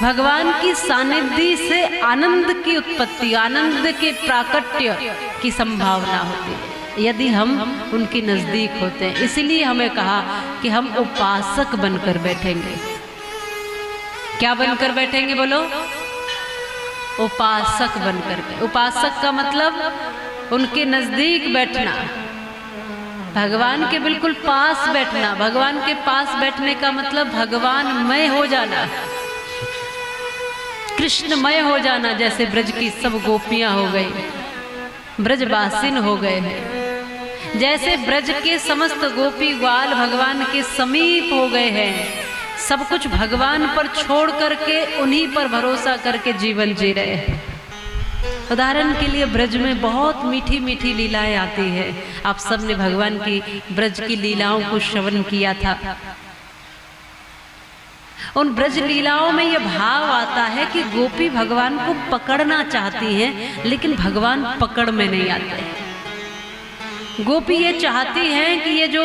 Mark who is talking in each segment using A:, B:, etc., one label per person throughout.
A: भगवान की सानिध्य से आनंद की उत्पत्ति, आनंद के प्राकट्य की संभावना होती है यदि हम उनके नजदीक होते हैं। इसलिए हमें कहा कि हम उपासक बनकर बैठेंगे। क्या बनकर बैठेंगे बोलो? उपासक बनकर। उपासक का मतलब उनके नजदीक बैठना, भगवान के बिल्कुल पास बैठना। भगवान के पास बैठने का मतलब भगवानमय हो जाना, कृष्णमय हो जाना। जैसे ब्रज की सब गोपियां हो गई, ब्रजवासिन हो गए हैं, जैसे ब्रज के समस्त गोपी ग्वाल भगवान के समीप हो गए हैं, सब कुछ भगवान पर छोड़ करके उन्हीं पर भरोसा करके जीवन जी रहे हैं। उदाहरण के लिए ब्रज में बहुत मीठी मीठी लीलाएं आती है। आप सब ने भगवान की ब्रज की लीलाओं को श्रवण किया था। उन ब्रज लीलाओं में यह भाव आता है कि गोपी भगवान को पकड़ना चाहती हैं, लेकिन भगवान पकड़ में नहीं आते। गोपी ये चाहती हैं कि ये जो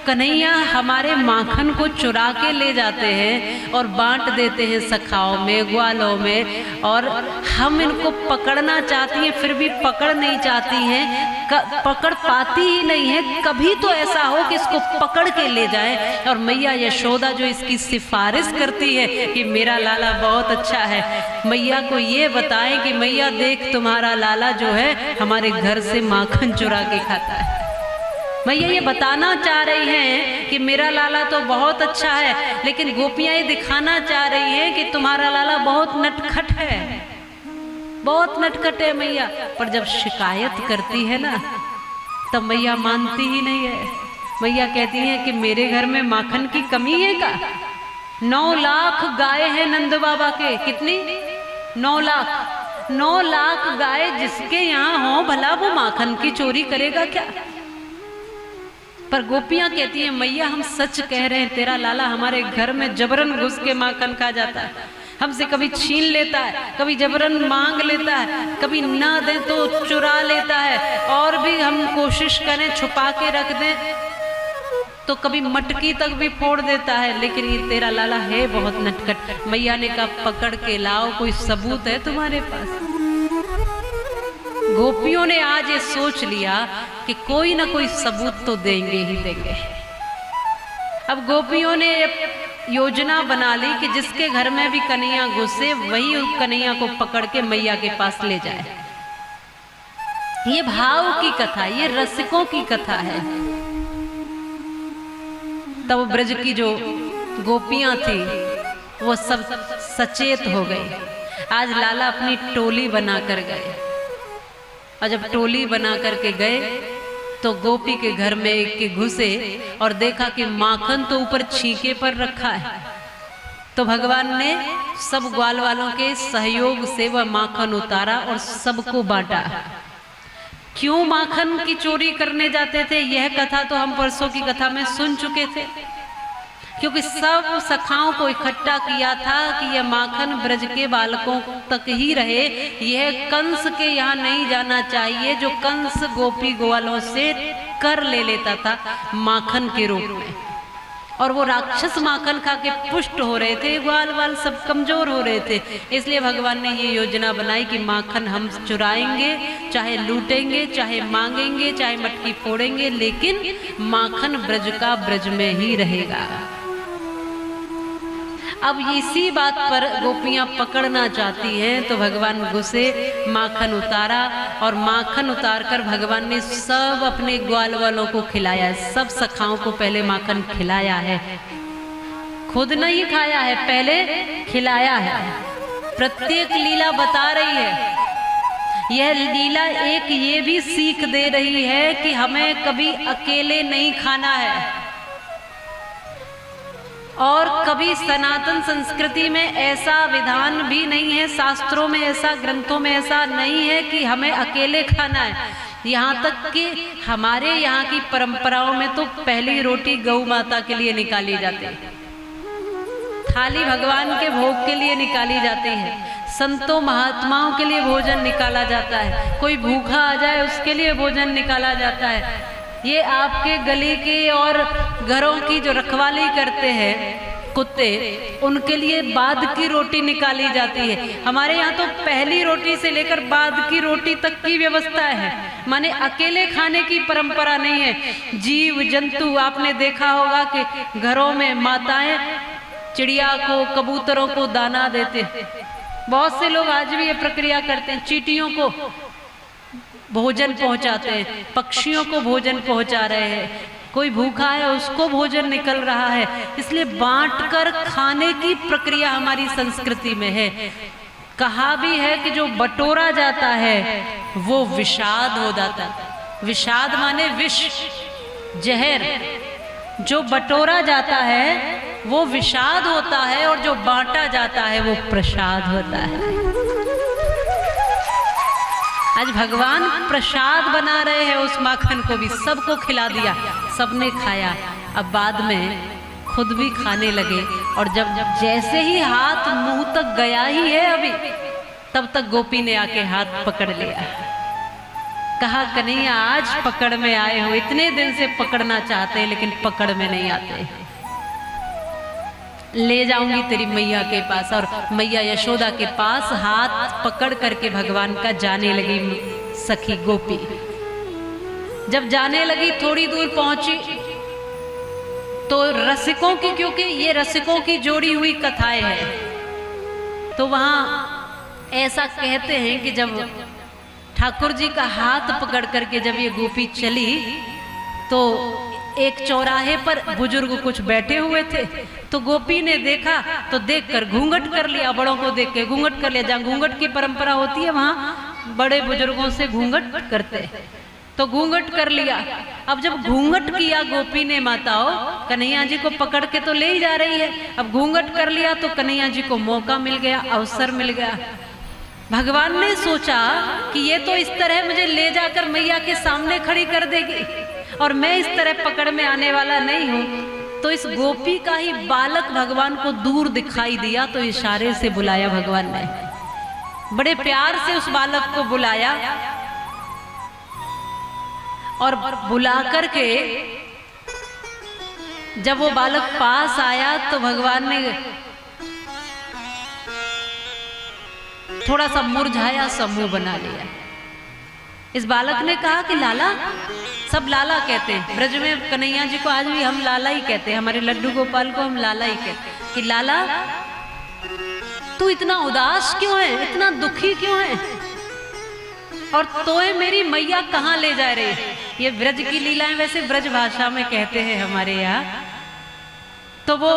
A: कन्हैया हमारे माखन को चुरा के ले जाते हैं और बांट देते हैं सखाओं में, ग्वालों में, और हम इनको पकड़ना चाहती हैं, फिर भी पकड़ नहीं चाहती हैं, पकड़ पाती ही नहीं है। कभी तो ऐसा हो कि इसको पकड़ के ले जाए। और मैया यशोदा जो इसकी सिफारिश करती है कि मेरा लाला बहुत अच्छा है, मैया को ये बताएं कि मैया देख तुम्हारा लाला जो है हमारे घर से माखन चुरा के खाता है। मैया ये बताना चाह रही हैं कि मेरा लाला तो बहुत अच्छा है, लेकिन गोपियां ये दिखाना चाह रही हैं कि तुम्हारा लाला बहुत नटखट है, बहुत नटखट है मैया। पर जब शिकायत करती है ना, तब मैया मानती ही नहीं है। मैया कहती हैं कि मेरे घर में माखन की कमी है का? 9 लाख गाय है नंद बाबा के। कितनी? 9 लाख। 9 लाख गाय जिसके यहाँ हो, भला वो माखन की चोरी करेगा क्या? पर गोपियां कहती हैं मैया हम सच कह रहे हैं, तेरा लाला हमारे घर में जबरन घुस के माखन खा जाता है, हमसे कभी छीन लेता है, कभी जबरन मांग लेता है, कभी ना दे तो चुरा लेता है, और भी हम कोशिश करें छुपा के रख दें तो कभी मटकी तक भी फोड़ देता है, लेकिन ये तेरा लाला है बहुत नटखट। मैया ने कहा पकड़ के लाओ, कोई सबूत है तुम्हारे पास? गोपियों ने आज ये सोच लिया कि कोई ना कोई सबूत तो देंगे ही देंगे। अब गोपियों ने योजना बना ली कि जिसके घर में भी कन्हैया घुसे वही उस कन्हैया को पकड़ के मैया के पास ले जाए। ये भाव की कथा, ये रसिकों की कथा है। तब ब्रज की जो गोपियां थी वो सब सचेत हो गई। आज लाला अपनी टोली बना कर गए, और जब टोली बना करके गए तो गोपी के घर में एक के घुसे और देखा कि माखन तो ऊपर छीके पर रखा है। तो भगवान ने सब ग्वाल वालों के सहयोग से वह माखन उतारा और सबको बांटा। क्यों माखन की चोरी करने जाते थे, यह कथा तो हम परसों की कथा में सुन चुके थे। क्योंकि सब सखाओं को इकट्ठा किया था कि यह माखन ब्रज के बालकों तक ही रहे, यह कंस के यहाँ नहीं जाना चाहिए, जो कंस गोपी ग्वालों से कर ले लेता था माखन के रूप में। और वो राक्षस माखन खा के पुष्ट हो रहे थे, ग्वाल वाल सब कमजोर हो रहे थे। इसलिए भगवान ने ये योजना बनाई कि माखन हम चुराएंगे, चाहे लूटेंगे, चाहे मांगेंगे, चाहे मटकी फोड़ेंगे, लेकिन माखन ब्रज का ब्रज में ही रहेगा। अब इसी बात पर गोपियां पकड़ना चाहती हैं, तो भगवान घुसे, माखन उतारा, और माखन उतार कर भगवान ने सब अपने ग्वाल वालों को खिलाया। सब सखाओं को पहले माखन खिलाया है, खुद नहीं खाया है, पहले खिलाया है। प्रत्येक लीला बता रही है। यह लीला एक ये भी सीख दे रही है कि हमें कभी अकेले नहीं खाना है, और कभी सनातन संस्कृति में ऐसा विधान भी नहीं है, शास्त्रों में ऐसा, ग्रंथों में ऐसा नहीं है कि हमें अकेले खाना है। यहाँ तक कि हमारे यहाँ की परंपराओं में तो पहली रोटी गौ माता के लिए निकाली जाती है, थाली भगवान के भोग के लिए निकाली जाती है, संतों महात्माओं के लिए भोजन निकाला जाता है, कोई भूखा आ जाए उसके लिए भोजन निकाला जाता है। ये आपके गली की और घरों की जो रखवाली करते हैं कुत्ते, उनके लिए बाद की रोटी निकाली जाती है। हमारे यहाँ तो पहली रोटी से लेकर बाद की रोटी तक की व्यवस्था है, माने अकेले खाने की परंपरा नहीं है। जीव जंतु, आपने देखा होगा कि घरों में माताएं चिड़िया को, कबूतरों को दाना देते हैं। बहुत से लोग आज भी ये प्रक्रिया करते हैं, चींटियों को भोजन पहुंचाते हैं, पक्षियों को भोजन पहुंचा रहे हैं। कोई भूखा है उसको भोजन निकल रहा है, इसलिए बांटकर खाने की प्रक्रिया हमारी संस्कृति में है। कहा भी है कि जो बटोरा जाता है वो विषाद हो जाता है। विषाद माने विष, जहर। जो बटोरा जाता है वो विषाद होता है और जो बांटा जाता है वो प्रसाद होता है। आज भगवान प्रसाद बना रहे हैं, उस माखन को भी सबको खिला दिया, सबने खाया। अब बाद में खुद भी खाने लगे, और जब जैसे ही हाथ मुंह तक गया ही है अभी, तब तक गोपी ने आके हाथ पकड़ लिया। कहा, कन्हैया आज पकड़ में आए हो, इतने दिन से पकड़ना चाहते हैं लेकिन पकड़ में नहीं आते। ले जाऊंगी तेरी मैया के पास। और मैया यशोदा के पास हाथ पकड़ करके भगवान का जाने लगी सखी गोपी। जब जाने लगी, थोड़ी दूर पहुंची तो रसिकों की, क्योंकि ये रसिकों की जोड़ी हुई कथाएं हैं, तो वहां ऐसा कहते हैं कि जब ठाकुर जी का हाथ पकड़ करके जब ये गोपी चली, तो एक चौराहे पर बुजुर्ग कुछ बैठे हुए थे, तो गोपी ने देखा तो देखकर घूंघट कर लिया। बड़ों को देख के घूंघट कर लिया। जहाँ घूंघट की परंपरा होती है वहां बड़े बुजुर्गों से घूंघट करते, तो घूंघट कर लिया। अब जब घूंघट किया गोपी ने, माताओं कन्हैया जी को पकड़ के तो ले ही जा रही है, अब घूंघट कर लिया तो कन्हैया जी को मौका मिल गया, अवसर मिल गया। भगवान ने सोचा कि ये तो इस तरह मुझे ले जाकर मैया के सामने खड़ी कर देगी और मैं इस तरह पकड़ में आने वाला नहीं हूं। तो इस गोपी का ही बालक भगवान को दूर दिखाई दिया, तो इशारे से बुलाया भगवान ने, बड़े प्यार से उस बालक को बुलाया। और बुला करके जब वो बालक पास आया तो भगवान ने थोड़ा सा मुरझाया सा मुंह बना लिया। इस बालक ने कहा कि लाला, सब लाला कहते हैं ब्रज में, कन्हैया जी को आज भी हम लाला ही कहते हैं, हमारे लड्डू गोपाल को हम लाला ही कहते हैं, कि लाला तू इतना उदास क्यों है, इतना दुखी क्यों है, और तोए मेरी मैया कहाँ ले जा रही है। ये ब्रज की लीलाएं वैसे ब्रज भाषा में कहते हैं हमारे यहाँ। तो वो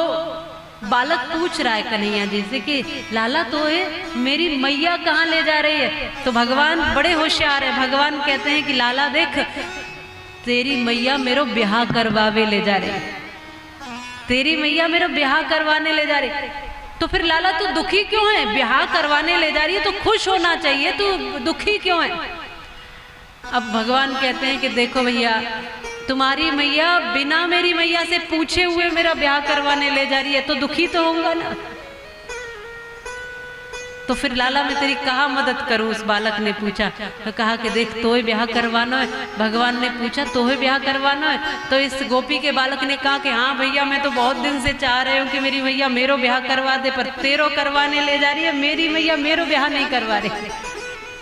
A: बालक पूछ रहा है कन्हैया जी से कि लाला तोए मेरी मैया कहाँ ले जा रही है। तो भगवान बड़े होशियार है, भगवान कहते हैं कि लाला देख, तेरी मैया मेरो ब्याह करवावे ले जा रही है, तेरी मैया मेरो ब्याह करवाने ले जा रही है। तो फिर लाला तू दुखी क्यों है, ब्याह करवाने ले जा रही है तो खुश होना चाहिए, तू दुखी क्यों है। अब भगवान कहते हैं कि देखो भैया, तुम्हारी मैया बिना मेरी मैया से पूछे हुए मेरा ब्याह करवाने ले जा रही है, तो दुखी तो होऊंगा ना। तो फिर लाला मैं तेरी कहाँ मदद करूं, उस बालक ने पूछा। तो कहा कि देख, तोहे ब्याह करवाना है। भगवान ने पूछा तोहे ब्याह करवाना है। तो इस गोपी के बालक ने कहा कि हाँ भैया, मैं तो बहुत दिन से चाह रही हूँ कि मेरी मैया मेरो ब्याह करवा दे, पर तेरो करवाने ले जा रही है, मेरी मैया मेरो ब्याह नहीं करवा रही।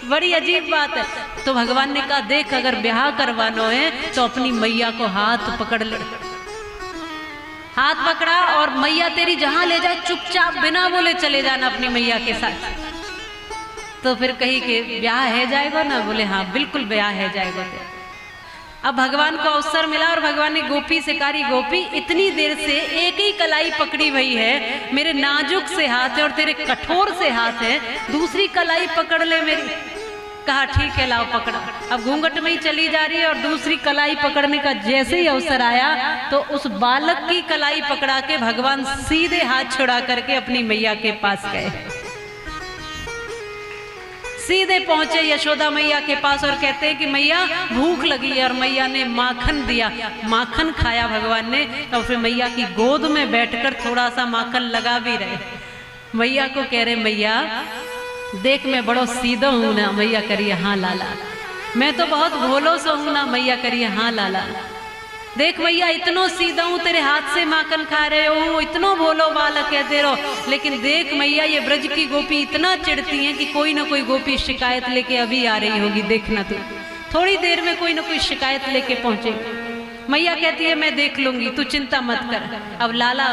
A: बड़ी अजीब बात है। तो भगवान ने कहा देख, अगर ब्याह करवाना है तो अपनी मैया को हाथ पकड़ ले। हाथ पकड़ा और मैया तेरी जहां ले जाए चुपचाप बिना बोले चले जाना अपनी मैया के साथ। तो फिर कही कि ब्याह है जाएगा ना, बोले हाँ बिल्कुल ब्याह है जाएगा। अब भगवान को अवसर मिला और भगवान ने गोपी से कहा, गोपी इतनी देर से एक ही कलाई पकड़ी हुई है, मेरे नाजुक से हाथ है और तेरे कठोर से हाथ है, दूसरी कलाई पकड़ ले मेरी। कहा ठीक है लाओ पकड़ा। अब घूंघट में ही चली जा रही है और दूसरी कलाई पकड़ने का जैसे ही अवसर आया तो उस बालक की कलाई पकड़ा के भगवान सीधे हाथ छुड़ा करके अपनी मैया के पास गए। सीधे पहुंचे यशोदा मैया के पास और कहते हैं कि मैया भूख लगी है, और मैया ने माखन दिया, माखन खाया भगवान ने। तो फिर मैया की गोद में बैठकर थोड़ा सा माखन लगा भी रहे। मैया को कह रहे मैया देख, मैं बड़ो सीधा हूं ना। मैया करिए हाँ लाला। मैं तो बहुत भोलो सा हूं ना। मैया करिए हाँ लाला। देख भैया इतनो सीधा हूँ, तेरे हाथ से माखन खा रहे हो, इतनो भोलो बालक कहते रहो, लेकिन देख मैया ये ब्रज की गोपी इतना चिढ़ती हैं कि कोई ना कोई गोपी शिकायत लेके अभी आ रही होगी, देखना तू थोड़ी देर में कोई ना कोई शिकायत लेके पहुंचेगी। मैया कहती है मैं देख लूंगी, तू चिंता मत कर। अब लाला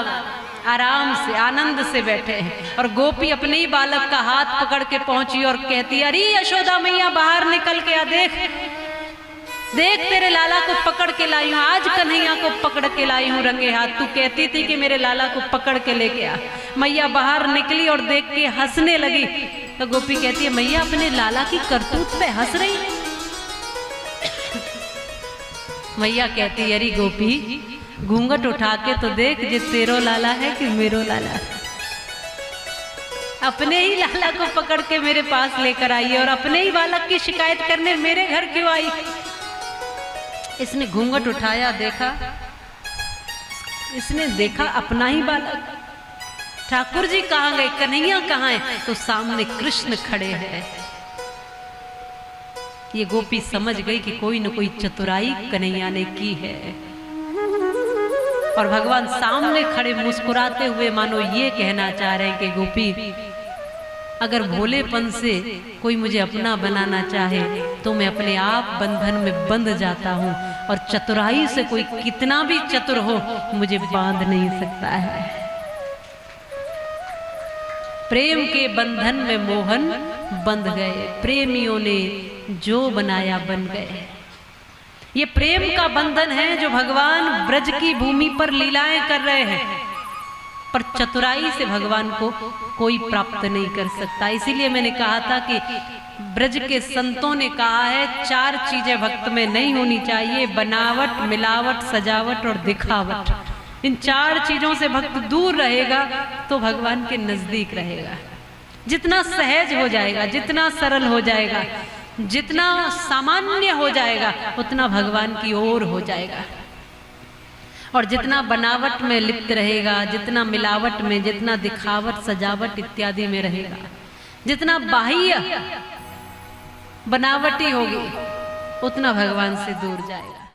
A: आराम से आनंद से बैठे हैं और गोपी अपने ही बालक का हाथ पकड़ के पहुंची और कहती है अरे यशोदा मैया बाहर निकल के आ, देख देख तेरे लाला को पकड़ के लाई हूँ, आज कन्हैया को पकड़ के लाई हूँ रंगे हाथ। तू कहती थी कि मेरे लाला को पकड़ के लेके आ। मैया बाहर निकली और देख के हंसने लगी। तो गोपी कहती है मैया अपने लाला की करतूत पे हंस रही। मैया कहती अरे गोपी घूंघट उठा के तो देख जे तेरो लाला है कि मेरो लाला है। अपने ही लाला को पकड़ के मेरे पास लेकर आई है और अपने ही बालक की शिकायत करने मेरे घर क्यों आई। इसने घूंघट उठाया, देखा, इसने देखा अपना ही बालक। ठाकुर जी कहाँ गए, कन्हैया कहाँ है? तो सामने कृष्ण खड़े हैं। ये गोपी समझ गई कि कोई न कोई चतुराई कन्हैया ने की है और भगवान सामने खड़े मुस्कुराते हुए मानो ये कहना चाह रहे हैं कि गोपी अगर भोलेपन से कोई मुझे अपना बनाना चाहे तो मैं अपने आप बंधन में बंध जाता हूँ और चतुराई से कोई कितना भी चतुर हो मुझे बांध नहीं सकता है। प्रेम के बंधन में मोहन बंध गए, प्रेमियों ने जो बनाया बन गए। ये प्रेम का बंधन है जो भगवान ब्रज की भूमि पर लीलाएं कर रहे हैं, पर चतुराई से भगवान को कोई प्राप्त नहीं कर सकता। इसीलिए मैंने कहा था कि ब्रज के संतों ने कहा है चार चीजें भक्त में नहीं होनी चाहिए, बनावट, मिलावट, सजावट और दिखावट। इन चार चीजों से भक्त दूर रहेगा तो भगवान के नजदीक रहेगा। जितना सहज हो जाएगा, जितना सरल हो जाएगा, जितना सामान्य हो जाएगा उतना भगवान की ओर हो जाएगा। और जितना बनावट में लिप्त रहेगा, जितना मिलावट में, जितना दिखावट, सजावट इत्यादि में रहेगा, जितना बाह्य बनावटी होगी उतना भगवान से दूर जाएगा।